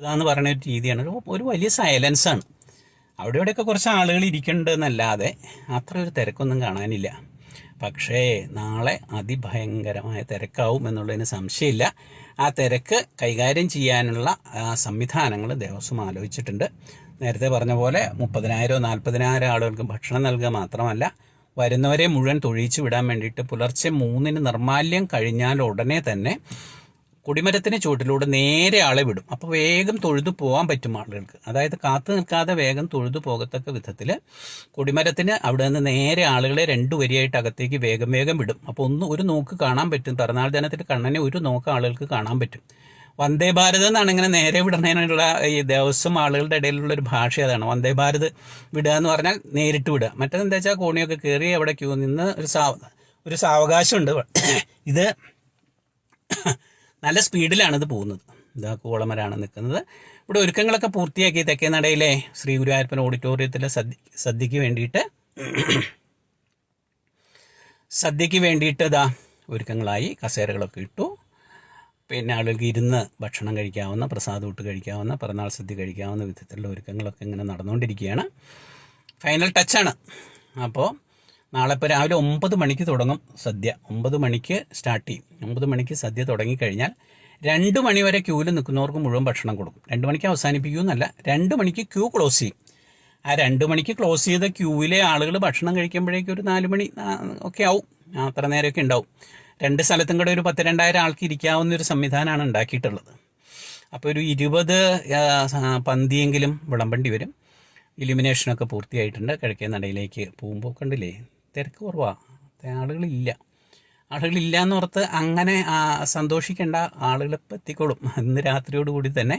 ഇതാന്ന് പറയുന്ന ഒരു രീതിയാണ്. ഒരു വലിയ സൈലൻസാണ്. അവിടെ ഇവിടെയൊക്കെ കുറച്ച് ആളുകൾ ഇരിക്കുന്നുണ്ട് എന്നല്ലാതെ അത്ര ഒരു തിരക്കൊന്നും കാണാനില്ല. പക്ഷേ നാളെ അതിഭയങ്കരമായ തിരക്കാവും എന്നുള്ളതിന് സംശയമില്ല. ആ തിരക്ക് കൈകാര്യം ചെയ്യാനുള്ള സംവിധാനങ്ങൾ ദേവസ്വം ആലോചിച്ചിട്ടുണ്ട്. നേരത്തെ പറഞ്ഞ പോലെ 30,000 40,000 ആളുകൾക്ക് ഭക്ഷണം നൽകുക മാത്രമല്ല, വരുന്നവരെ മുഴുവൻ തൊഴിച്ചു വിടാൻ വേണ്ടിയിട്ട് പുലർച്ചെ 3 നിർമാല്യം കഴിഞ്ഞാൽ ഉടനെ തന്നെ കൊടിമരത്തിന് ചുവട്ടിലൂടെ നേരെ ആളെ വിടും. അപ്പോൾ വേഗം തൊഴുതു പോകാൻ പറ്റും ആളുകൾക്ക്. അതായത് കാത്തു നിൽക്കാതെ വേഗം തൊഴുതു പോകത്തക്ക വിധത്തിൽ കൊടിമരത്തിന് അവിടെ നിന്ന് നേരെ ആളുകളെ 2 വരിയായിട്ട് അകത്തേക്ക് വേഗം വിടും. അപ്പോൾ ഒരു നോക്ക് കാണാൻ പറ്റും. പിറന്നാൾ ദിനത്തിൽ കണ്ണനെ ഒരു നോക്ക് ആളുകൾക്ക് കാണാൻ പറ്റും. വന്ദേ ഭാരത് എന്നാണ് ഇങ്ങനെ നേരെ വിടുന്നതിനുള്ള ഈ ദേവസ്വം ആളുകളുടെ ഇടയിലുള്ള ഒരു ഭാഷ അതാണ്. വന്ദേ ഭാരത് വിടുക എന്ന് പറഞ്ഞാൽ നേരിട്ട് വിടുക. മറ്റേതെന്താ വെച്ചാൽ കോണിയൊക്കെ കയറി അവിടെ ക്യൂ നിന്ന് ഒരു സാവകാശമുണ്ട്. ഇത് നല്ല സ്പീഡിലാണ് ഇത് പോകുന്നത്. ഇതാ കൂളമരാണ് നിൽക്കുന്നത്. ഇവിടെ ഒരുക്കങ്ങളൊക്കെ പൂർത്തിയാക്കി തെക്കേനടയിലെ ശ്രീ ഗുരുവായൂരപ്പൻ ഓഡിറ്റോറിയത്തിലെ സദ്യക്ക് വേണ്ടിയിട്ട് ഇതാ ഒരുക്കങ്ങളായി. കസേരകളൊക്കെ ഇട്ടു. പിന്നെ ആളുകൾക്ക് ഇരുന്ന് ഭക്ഷണം കഴിക്കാവുന്ന, പ്രസാദം ഇട്ട് കഴിക്കാവുന്ന, പിറന്നാൾ സദ്യ കഴിക്കാവുന്ന വിധത്തിലുള്ള ഒരുക്കങ്ങളൊക്കെ ഇങ്ങനെ നടന്നുകൊണ്ടിരിക്കുകയാണ്. ഫൈനൽ ടച്ചാണ്. അപ്പോൾ നാളെ ഇപ്പോൾ രാവിലെ 9 മണിക്ക് തുടങ്ങും സദ്യ. 9 മണിക്ക് സ്റ്റാർട്ട് ചെയ്യും. 9 മണിക്ക് സദ്യ തുടങ്ങിക്കഴിഞ്ഞാൽ 2 മണി വരെ ക്യൂവിൽ നിൽക്കുന്നവർക്ക് മുഴുവൻ ഭക്ഷണം കൊടുക്കും. 2 മണിക്ക് അവസാനിപ്പിക്കുമെന്നല്ല, 2 മണിക്ക് ക്യൂ ക്ലോസ് ചെയ്യും. ആ 2 മണിക്ക് ക്ലോസ് ചെയ്ത ക്യൂവിലെ ആളുകൾ ഭക്ഷണം കഴിക്കുമ്പോഴേക്കും ഒരു 4 മണി ഒക്കെ ആവും. അത്ര നേരമൊക്കെ ഉണ്ടാവും. 2 സ്ഥലത്തും കൂടെ ഒരു 10,000-2,000 ആൾക്ക് ഇരിക്കാവുന്ന ഒരു സംവിധാനമാണ് ഉണ്ടാക്കിയിട്ടുള്ളത്. അപ്പോൾ ഒരു 20 പന്തിയെങ്കിലും വിളമ്പേണ്ടി വരും. ഇലുമിനേഷനൊക്കെ പൂർത്തിയായിട്ടുണ്ട്. കിഴക്കേ നടയിലേക്ക് പോകുമ്പോൾ കണ്ടില്ലേ, തിരക്ക് കുറവാണ്. ആളുകളില്ല എന്നോർത്ത് അങ്ങനെ സന്തോഷിക്കേണ്ട. ആളുകളിപ്പോൾ എത്തിക്കോളും. ഇന്ന് രാത്രിയോടുകൂടി തന്നെ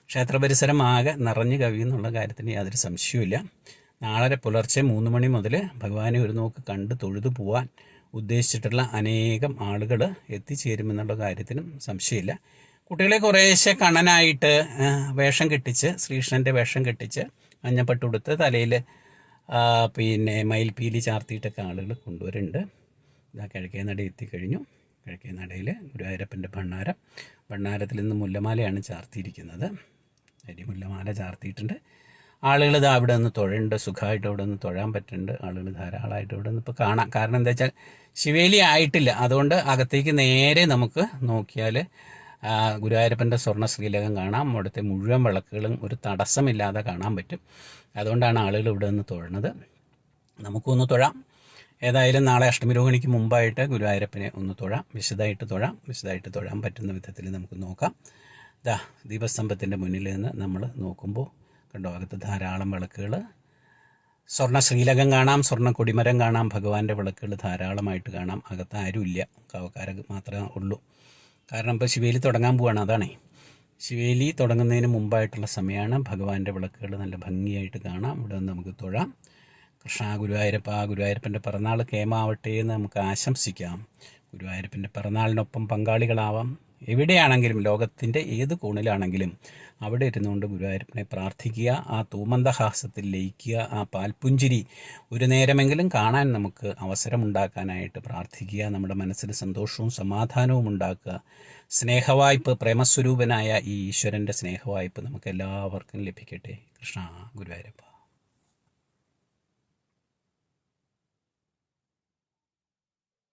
ക്ഷേത്ര പരിസരം ആകെ നിറഞ്ഞു കവിയുന്നുള്ള കാര്യത്തിന് യാതൊരു സംശയവുമില്ല. നാളെ പുലർച്ചെ 3 മണി മുതൽ ഭഗവാനെ ഒരു നോക്ക് കണ്ട് തൊഴുതു പോവാൻ ഉദ്ദേശിച്ചിട്ടുള്ള അനേകം ആളുകൾ എത്തിച്ചേരുമെന്നുള്ള കാര്യത്തിനും സംശയമില്ല. കുട്ടികളെ കുറേശ്ശെ കണ്ണനായിട്ട് വേഷം കെട്ടിച്ച്, ശ്രീകൃഷ്ണൻ്റെ വേഷം കെട്ടിച്ച് മഞ്ഞപ്പട്ടുടുത്ത് തലയിൽ പിന്നെ മയിൽപ്പീലി ചാർത്തിയിട്ടൊക്കെ ആളുകൾ കൊണ്ടുവരുന്നുണ്ട്. ഇതാ കിഴക്കേ നട എത്തിക്കഴിഞ്ഞു. കിഴക്കേ നടയിൽ ഗുരുവായൂരപ്പൻ്റെ ഭണ്ണാരത്തിൽ നിന്ന് മുല്ലമാലയാണ് ചാർത്തിയിരിക്കുന്നത്. മുല്ലമാല ചാർത്തിയിട്ടുണ്ട്. ആളുകൾ ഇതാ അവിടെ നിന്ന് തൊഴുണ്ട്. സുഖമായിട്ട് അവിടെ നിന്ന് തൊഴാൻ പറ്റുന്നുണ്ട്. ആളുകൾ ധാരാളമായിട്ട് ഇവിടെ നിന്ന് ഇപ്പോൾ കാണാം. കാരണം എന്താ വെച്ചാൽ ശിവേലി ആയിട്ടില്ല. അതുകൊണ്ട് അകത്തേക്ക് നേരെ നമുക്ക് നോക്കിയാൽ ഗുരുവായൂരപ്പൻ്റെ സ്വർണ്ണ ശ്രീലകം കാണാം. അവിടുത്തെ മുഴുവൻ വിളക്കുകളും ഒരു തടസ്സമില്ലാതെ കാണാൻ പറ്റും. അതുകൊണ്ടാണ് ആളുകൾ ഇവിടെ നിന്ന് തൊഴുന്നത്. നമുക്കൊന്ന് തൊഴാം. ഏതായാലും നാളെ അഷ്ടമിരോഹിണിക്ക് മുമ്പായിട്ട് ഗുരുവായൂരപ്പനെ ഒന്ന് തൊഴാം. വിശദമായിട്ട് തൊഴാൻ പറ്റുന്ന വിധത്തിൽ നമുക്ക് നോക്കാം. ദീപസ്തംഭത്തിൻ്റെ മുന്നിൽ നിന്ന് നമ്മൾ നോക്കുമ്പോൾ കണ്ടോ, അകത്ത് ധാരാളം വിളക്കുകൾ, സ്വർണ്ണ ശ്രീലകം കാണാം, സ്വർണ്ണ കൊടിമരം കാണാം, ഭഗവാന്റെ വിളക്കുകൾ ധാരാളമായിട്ട് കാണാം. അകത്ത് ആരുമില്ല, കാവക്കാരൊക്കെ മാത്രമേ ഉള്ളൂ. കാരണം ഇപ്പോൾ ശിവേലി തുടങ്ങാൻ പോവാണ്. അതാണേ, ശിവേലി തുടങ്ങുന്നതിന് മുമ്പായിട്ടുള്ള സമയമാണ്. ഭഗവാന്റെ വിളക്കുകൾ നല്ല ഭംഗിയായിട്ട് കാണാം. ഇവിടെ നിന്ന് നമുക്ക് തൊഴാം. കൃഷ്ണ ഗുരുവായൂരപ്പൻ്റെ പിറന്നാൾ കേമാവട്ടെ എന്ന് നമുക്ക് ആശംസിക്കാം. ഗുരുവായൂരപ്പൻ്റെ പിറന്നാളിനൊപ്പം പങ്കാളികളാവാം. എവിടെയാണെങ്കിലും, ലോകത്തിൻ്റെ ഏത് കോണിലാണെങ്കിലും അവിടെ ഇരുന്നുകൊണ്ട് ഗുരുവായൂരപ്പനെ പ്രാർത്ഥിക്കുക. ആ തൂമന്ദഹാസത്തിൽ ലയിക്കുക. ആ പാൽപുഞ്ചിരി ഒരു നേരമെങ്കിലും കാണാൻ നമുക്ക് അവസരമുണ്ടാക്കാനായിട്ട് പ്രാർത്ഥിക്കുക. നമ്മുടെ മനസ്സിൽ സന്തോഷവും സമാധാനവും ഉണ്ടാക്കുക. സ്നേഹവായ്പ്, പ്രേമസ്വരൂപനായ ഈ ഈശ്വരൻ്റെ സ്നേഹവായ്പ് നമുക്ക് എല്ലാവർക്കും ലഭിക്കട്ടെ. കൃഷ്ണ ഗുരുവായൂരപ്പ.